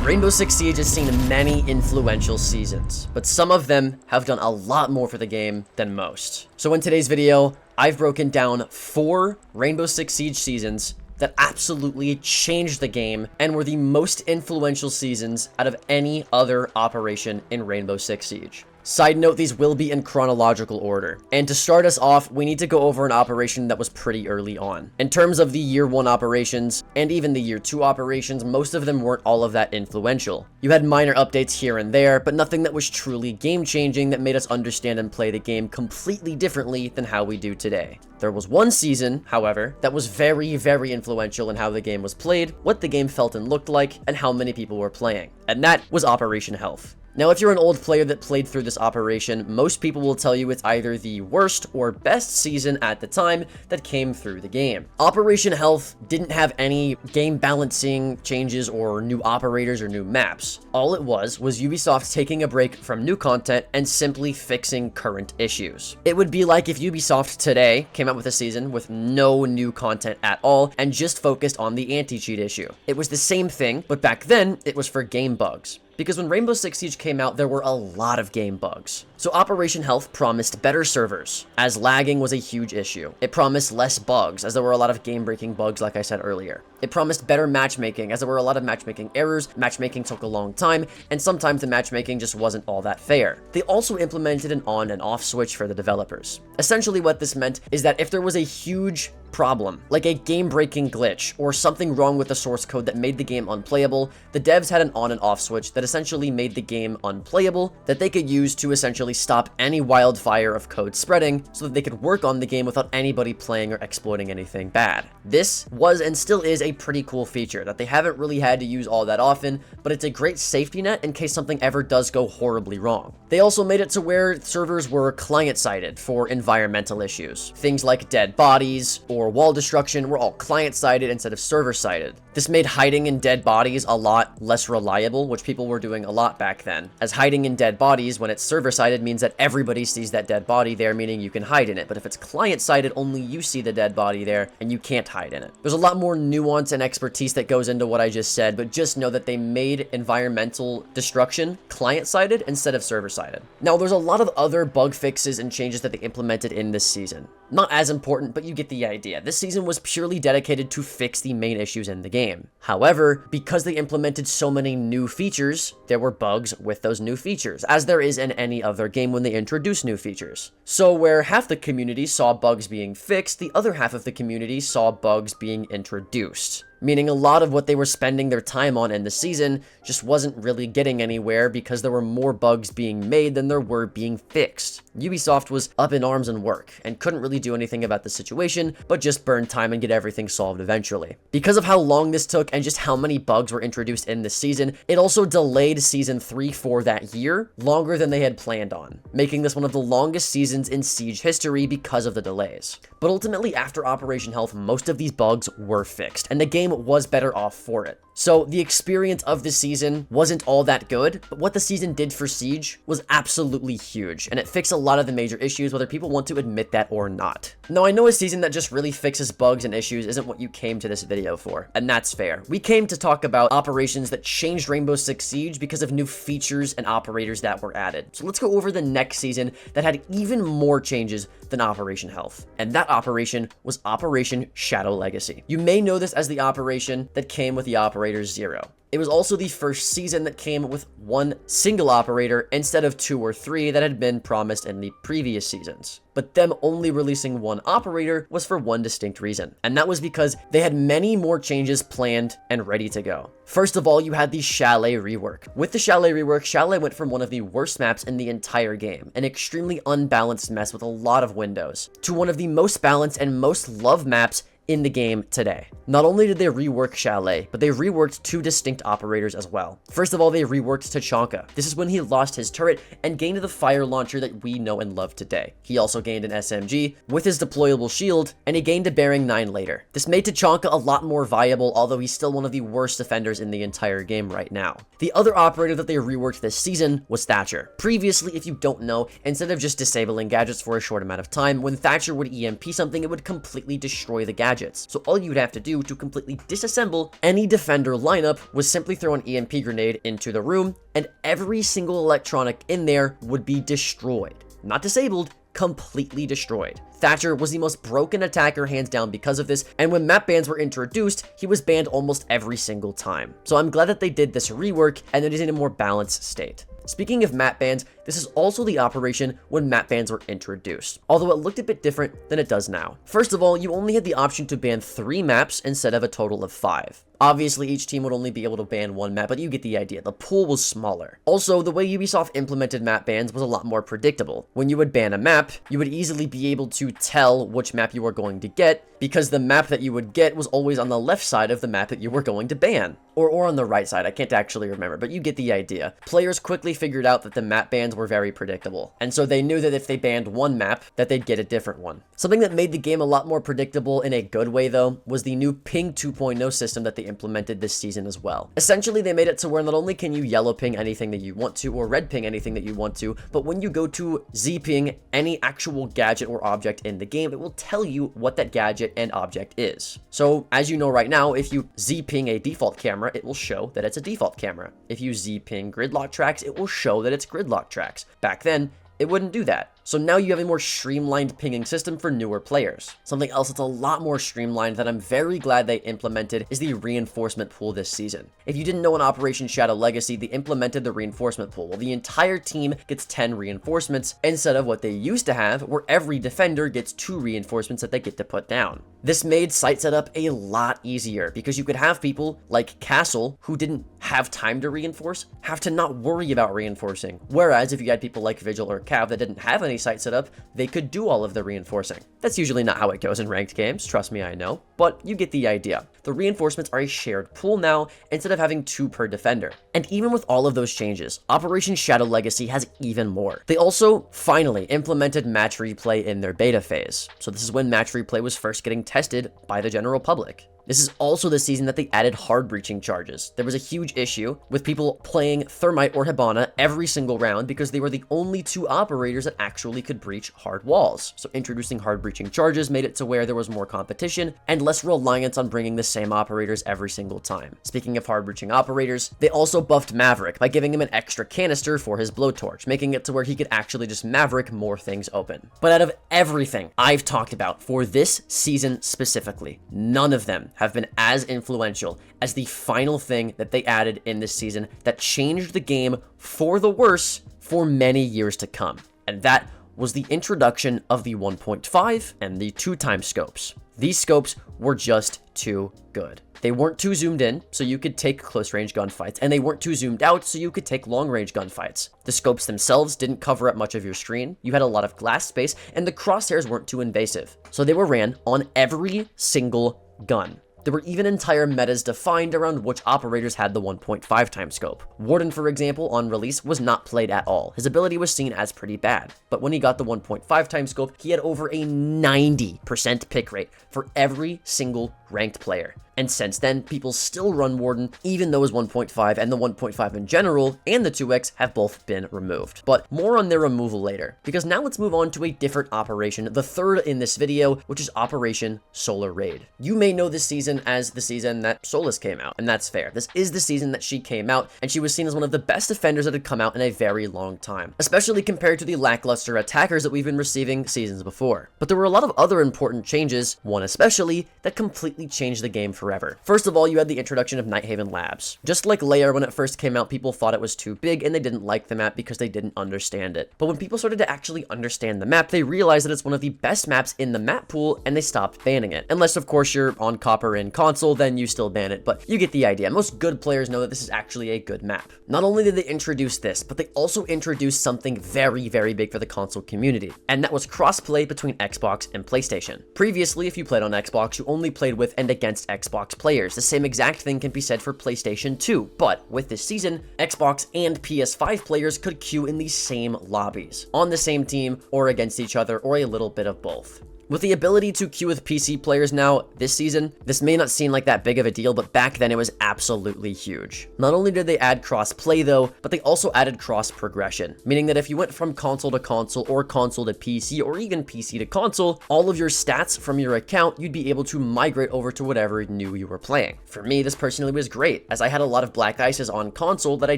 Rainbow Six Siege has seen many influential seasons, but some of them have done a lot more for the game than most. So in today's video, I've broken down 4 Rainbow Six Siege seasons that absolutely changed the game and were the most influential seasons out of any other operation in Rainbow Six Siege. Side note, these will be in chronological order. And to start us off, we need to go over an operation that was pretty early on. In terms of the year 1 operations, and even the year 2 operations, most of them weren't all of that influential. You had minor updates here and there, but nothing that was truly game-changing that made us understand and play the game completely differently than how we do today. There was one season, however, that was very, very influential in how the game was played, what the game felt and looked like, and how many people were playing. And that was Operation Health. Now, if you're an old player that played through this operation, most people will tell you it's either the worst or best season at the time that came through the game. Operation Health didn't have any game balancing changes or new operators or new maps. All it was Ubisoft taking a break from new content and simply fixing current issues. It would be like if Ubisoft today came out with a season with no new content at all and just focused on the anti-cheat issue. It was the same thing, but back then it was for game bugs. Because when Rainbow Six Siege came out, there were a lot of game bugs. So Operation Health promised better servers, as lagging was a huge issue. It promised less bugs, as there were a lot of game-breaking bugs, like I said earlier. It promised better matchmaking, as there were a lot of matchmaking errors, matchmaking took a long time, and sometimes the matchmaking just wasn't all that fair. They also implemented an on and off switch for the developers. Essentially what this meant is that if there was a huge problem, like a game-breaking glitch or something wrong with the source code that made the game unplayable, the devs had an on and off switch that essentially made the game unplayable that they could use to essentially stop any wildfire of code spreading so that they could work on the game without anybody playing or exploiting anything bad. This was and still is a pretty cool feature that they haven't really had to use all that often, but it's a great safety net in case something ever does go horribly wrong. They also made it to where servers were client-sided for environmental issues. Things like dead bodies or wall destruction were all client-sided instead of server-sided. This made hiding in dead bodies a lot less reliable, which people were doing a lot back then, as hiding in dead bodies when it's server-sided means that everybody sees that dead body there, meaning you can hide in it, but if it's client-sided, only you see the dead body there, and you can't hide in it. There's a lot more nuance and expertise that goes into what I just said, but just know that they made environmental destruction client-sided instead of server-sided. Now, there's a lot of other bug fixes and changes that they implemented in this season. Not as important, but you get the idea. This season was purely dedicated to fix the main issues in the game. However, because they implemented so many new features, there were bugs with those new features, as there is in any other game when they introduce new features. So where half the community saw bugs being fixed, the other half of the community saw bugs being introduced. Meaning a lot of what they were spending their time on in the season just wasn't really getting anywhere because there were more bugs being made than there were being fixed. Ubisoft was up in arms and work and couldn't really do anything about the situation, but just burn time and get everything solved eventually. Because of how long this took and just how many bugs were introduced in this season, it also delayed Season 3 for that year longer than they had planned on, making this one of the longest seasons in Siege history because of the delays. But ultimately, after Operation Health, most of these bugs were fixed, and the game was better off for it. So the experience of this season wasn't all that good, but what the season did for Siege was absolutely huge, and it fixed a lot of the major issues, whether people want to admit that or not. Now, I know a season that just really fixes bugs and issues isn't what you came to this video for, and that's fair. We came to talk about operations that changed Rainbow Six Siege because of new features and operators that were added. So let's go over the next season that had even more changes than Operation Health, and that operation was Operation Shadow Legacy. You may know this as the operation that came with the Operator Zero. It was also the first season that came with one single operator instead of 2 or 3 that had been promised in the previous seasons. But them only releasing one operator was for one distinct reason, and that was because they had many more changes planned and ready to go. First of all, you had the Chalet rework. With the Chalet rework, Chalet went from one of the worst maps in the entire game, an extremely unbalanced mess with a lot of windows, to one of the most balanced and most loved maps in the game today. Not only did they rework Chalet, but they reworked 2 distinct operators as well. First of all, they reworked Tachanka. This is when he lost his turret and gained the fire launcher that we know and love today. He also gained an SMG with his deployable shield, and he gained a Bearing 9 later. This made Tachanka a lot more viable, although he's still one of the worst defenders in the entire game right now. The other operator that they reworked this season was Thatcher. Previously, if you don't know, instead of just disabling gadgets for a short amount of time, when Thatcher would EMP something, it would completely destroy the gadget. gadgets. So all you would have to do to completely disassemble any defender lineup was simply throw an EMP grenade into the room, and every single electronic in there would be destroyed. Not disabled, completely destroyed. Thatcher was the most broken attacker hands down because of this, and when map bans were introduced, he was banned almost every single time. So I'm glad that they did this rework and it is in a more balanced state. Speaking of map bans, this is also the operation when map bans were introduced, although it looked a bit different than it does now. First of all, you only had the option to ban 3 maps instead of a total of 5. Obviously, each team would only be able to ban 1 map, but you get the idea. The pool was smaller. Also, the way Ubisoft implemented map bans was a lot more predictable. When you would ban a map, you would easily be able to tell which map you were going to get, because the map that you would get was always on the left side of the map that you were going to ban. Or on the right side, I can't actually remember, but you get the idea. Players quickly figured out that the map bans were very predictable, and so they knew that if they banned one map, that they'd get a different one. Something that made the game a lot more predictable in a good way, though, was the new Ping 2.0 system that they implemented this season as well. Essentially, they made it to where not only can you yellow ping anything that you want to, or red ping anything that you want to, but when you go to Z ping any actual gadget or object in the game, it will tell you what that gadget and object is. So, as you know right now, if you Z ping a default camera, it will show that it's a default camera. If you Z ping gridlock tracks, it will show that it's gridlock tracks. Back then, it wouldn't do that. So now you have a more streamlined pinging system for newer players. Something else that's a lot more streamlined that I'm very glad they implemented is the reinforcement pool this season. If you didn't know in Operation Shadow Legacy, they implemented the reinforcement pool. Well, the entire team gets 10 reinforcements instead of what they used to have, where every defender gets 2 reinforcements that they get to put down. This made site setup a lot easier because you could have people like Castle, who didn't have time to reinforce, have to not worry about reinforcing. Whereas if you had people like Vigil or Cav that didn't have any site setup, they could do all of the reinforcing. That's usually not how it goes in ranked games, trust me, I know, but you get the idea. The reinforcements are a shared pool now instead of having 2 per defender. And even with all of those changes, Operation Shadow Legacy has even more. They also finally implemented match replay in their beta phase. So this is when match replay was first getting tested by the general public. This is also the season that they added hard breaching charges. There was a huge issue with people playing Thermite or Hibana every single round because they were the only 2 operators that actually could breach hard walls. So introducing hard breaching charges made it to where there was more competition and less reliance on bringing the same operators every single time. Speaking of hard breaching operators, they also buffed Maverick by giving him an extra canister for his blowtorch, making it to where he could actually just Maverick more things open. But out of everything I've talked about for this season specifically, none of them have been as influential as the final thing that they added in this season that changed the game for the worse for many years to come. And that was the introduction of the 1.5 and the 2x scopes. These scopes were just too good. They weren't too zoomed in, so you could take close range gunfights, and they weren't too zoomed out, so you could take long range gunfights. The scopes themselves didn't cover up much of your screen, you had a lot of glass space, and the crosshairs weren't too invasive. So they were ran on every single gun. There were even entire metas defined around which operators had the 1.5x scope. Warden, for example, on release was not played at all. His ability was seen as pretty bad, but when he got the 1.5x scope, he had over a 90% pick rate for every single ranked player. And since then, people still run Warden, even though his 1.5 and the 1.5 in general and the 2x have both been removed. But more on their removal later, because now let's move on to a different operation, the third in this video, which is Operation Solar Raid. You may know this season as the season that Solus came out, and that's fair. This is the season that she came out, and she was seen as one of the best defenders that had come out in a very long time, especially compared to the lackluster attackers that we've been receiving seasons before. But there were a lot of other important changes, one especially, that completely changed the game forever. First of all, you had the introduction of Nighthaven Labs. Just like Lair, when it first came out, people thought it was too big and they didn't like the map because they didn't understand it. But when people started to actually understand the map, they realized that it's one of the best maps in the map pool and they stopped banning it. Unless, of course, you're on copper in console, then you still ban it, but you get the idea. Most good players know that this is actually a good map. Not only did they introduce this, but they also introduced something very, very big for the console community, and that was crossplay between Xbox and PlayStation. Previously, if you played on Xbox, you only played with and against Xbox players. The same exact thing can be said for PlayStation 2, but with this season, Xbox and PS5 players could queue in the same lobbies, on the same team, or against each other, or a little bit of both. With the ability to queue with PC players now this season, this may not seem like that big of a deal, but back then it was absolutely huge. Not only did they add cross-play though, but they also added cross-progression, meaning that if you went from console to console or console to PC or even PC to console, all of your stats from your account, you'd be able to migrate over to whatever new you were playing. For me, this personally was great, as I had a lot of black ices on console that I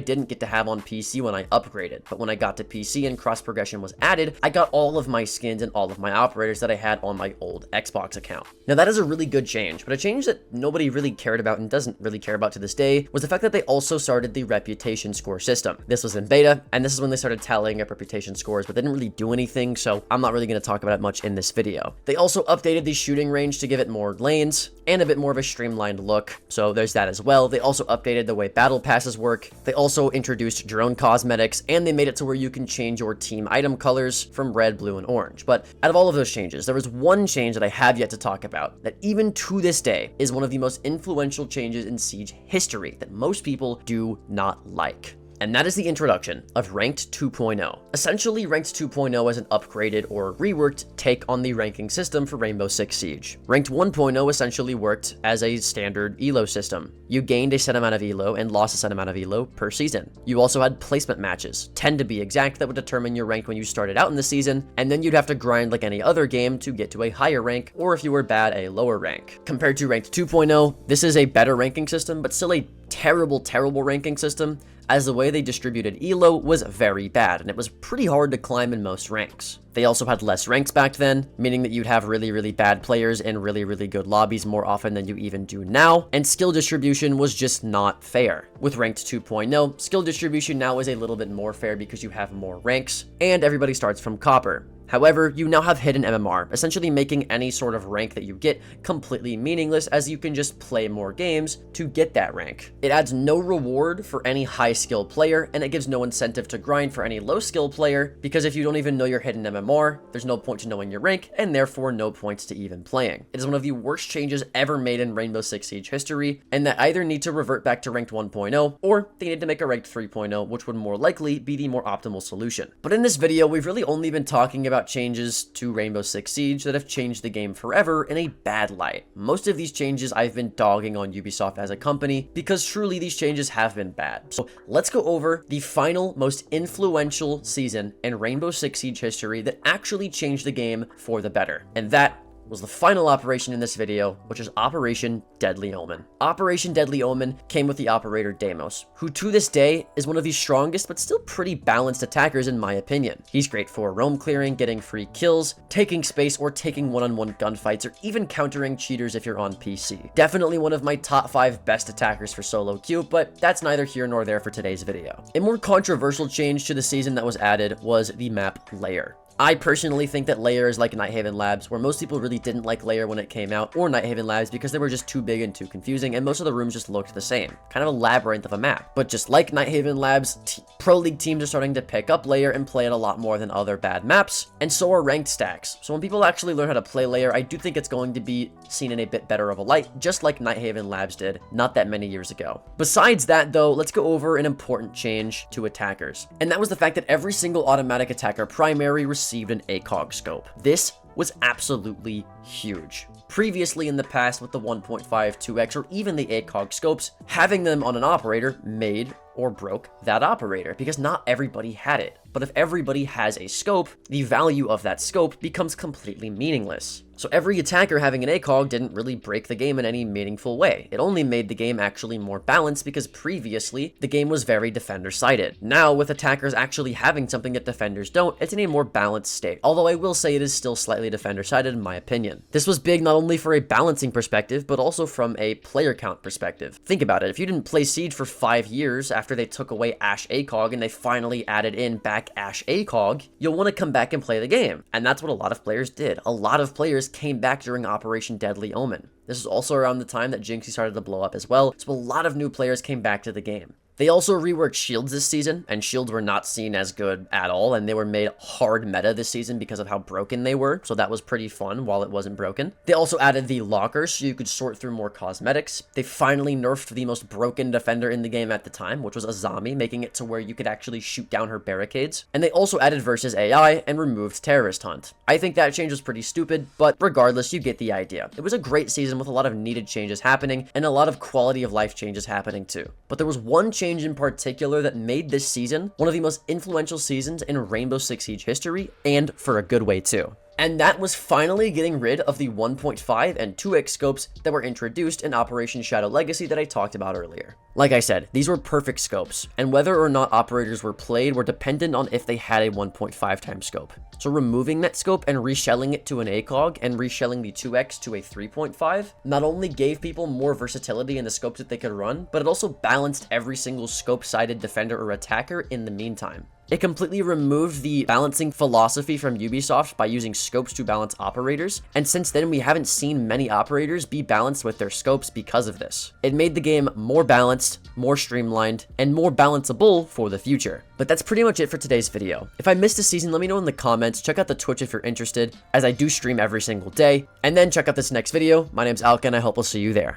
didn't get to have on PC when I upgraded. But when I got to PC and cross-progression was added, I got all of my skins and all of my operators that I had on my old Xbox account. Now that is a really good change, but a change that nobody really cared about and doesn't really care about to this day was the fact that they also started the reputation score system. This was in beta, and this is when they started tallying up reputation scores, but they didn't really do anything, so I'm not really going to talk about it much in this video. They also updated the shooting range to give it more lanes and a bit more of a streamlined look, so there's that as well. They also updated the way battle passes work. They also introduced drone cosmetics, and they made it to where you can change your team item colors from red, blue, and orange. But out of all of those changes, there was one change that I have yet to talk about that even to this day is one of the most influential changes in Siege history that most people do not like. And that is the introduction of Ranked 2.0. Essentially, Ranked 2.0 is an upgraded or reworked take on the ranking system for Rainbow Six Siege. Ranked 1.0 essentially worked as a standard elo system. You gained a set amount of elo and lost a set amount of elo per season. You also had placement matches, 10 to be exact, that would determine your rank when you started out in the season, and then you'd have to grind like any other game to get to a higher rank, or if you were bad, a lower rank. Compared to Ranked 2.0, this is a better ranking system, but still a terrible ranking system, as the way they distributed elo was very bad, and it was pretty hard to climb in most ranks. They also had less ranks back then, meaning that you'd have really bad players in really good lobbies more often than you even do now, and skill distribution was just not fair. With Ranked 2.0, skill distribution now is a little bit more fair because you have more ranks, and everybody starts from copper. However, you now have hidden MMR, essentially making any sort of rank that you get completely meaningless, as you can just play more games to get that rank. It adds no reward for any high skill player, and it gives no incentive to grind for any low skill player, because if you don't even know your hidden MMR, there's no point to knowing your rank, and therefore no points to even playing. It is one of the worst changes ever made in Rainbow Six Siege history, and that either need to revert back to Ranked 1.0, or they need to make a Ranked 3.0, which would more likely be the more optimal solution. But in this video, we've really only been talking about changes to Rainbow Six Siege that have changed the game forever in a bad light. Most of these changes I've been dogging on Ubisoft as a company because truly these changes have been bad. So let's go over the final most influential season in Rainbow Six Siege history that actually changed the game for the better. And that was the final operation in this video, which is Operation Deadly Omen. Operation Deadly Omen came with the operator Deimos, who to this day is one of the strongest but still pretty balanced attackers in my opinion. He's great for roam clearing, getting free kills, taking space, or taking one-on-one gunfights, or even countering cheaters if you're on PC. Definitely one of my top 5 best attackers for solo queue, but that's neither here nor there for today's video. A more controversial change to the season that was added was the map Lair. I personally think that Lair is like Nighthaven Labs, where most people really didn't like Lair when it came out, or Nighthaven Labs, because they were just too big and too confusing, and most of the rooms just looked the same. Kind of a labyrinth of a map. But just like Nighthaven Labs, Pro League teams are starting to pick up Lair and play it a lot more than other bad maps, and so are ranked stacks. So when people actually learn how to play Lair, I do think it's going to be seen in a bit better of a light, just like Nighthaven Labs did not that many years ago. Besides that though, let's go over an important change to attackers. And that was the fact that every single automatic attacker primary received an ACOG scope. This was absolutely huge. Previously in the past with the 1.5, 2x, or even the ACOG scopes, having them on an operator made or broke that operator, because not everybody had it. But if everybody has a scope, the value of that scope becomes completely meaningless. So every attacker having an ACOG didn't really break the game in any meaningful way. It only made the game actually more balanced, because previously the game was very defender-sided. Now with attackers actually having something that defenders don't, it's in a more balanced state. Although I will say it is still slightly defender-sided in my opinion. This was big not only for a balancing perspective, but also from a player count perspective. Think about it, if you didn't play Siege for 5 years after they took away Ash ACOG and they finally added in back Ash ACOG, you'll want to come back and play the game. And that's what a lot of players did. A lot of players came back during Operation Deadly Omen. This is also around the time that Jinxie started to blow up as well, so a lot of new players came back to the game. They also reworked shields this season, and shields were not seen as good at all, and they were made hard meta this season because of how broken they were, so that was pretty fun while it wasn't broken. They also added the lockers so you could sort through more cosmetics. They finally nerfed the most broken defender in the game at the time, which was Azami, making it to where you could actually shoot down her barricades. And they also added versus AI and removed terrorist hunt. I think that change was pretty stupid, but regardless, you get the idea. It was a great season with a lot of needed changes happening, and a lot of quality of life changes happening too. But there was one change in particular that made this season one of the most influential seasons in Rainbow Six Siege history, and for a good way too. And that was finally getting rid of the 1.5 and 2x scopes that were introduced in Operation Shadow Legacy that I talked about earlier. Like I said, these were perfect scopes, and whether or not operators were played were dependent on if they had a 1.5 times scope. So removing that scope and reshelling it to an ACOG and reshelling the 2x to a 3.5 not only gave people more versatility in the scopes that they could run, but it also balanced every single scope-sided defender or attacker in the meantime. It completely removed the balancing philosophy from Ubisoft by using scopes to balance operators, and since then we haven't seen many operators be balanced with their scopes because of this. It made the game more balanced, more streamlined, and more balanceable for the future. But that's pretty much it for today's video. If I missed a season, let me know in the comments. Check out the Twitch if you're interested, as I do stream every single day, and then check out this next video. My name's Alka, and I hope I'll see you there.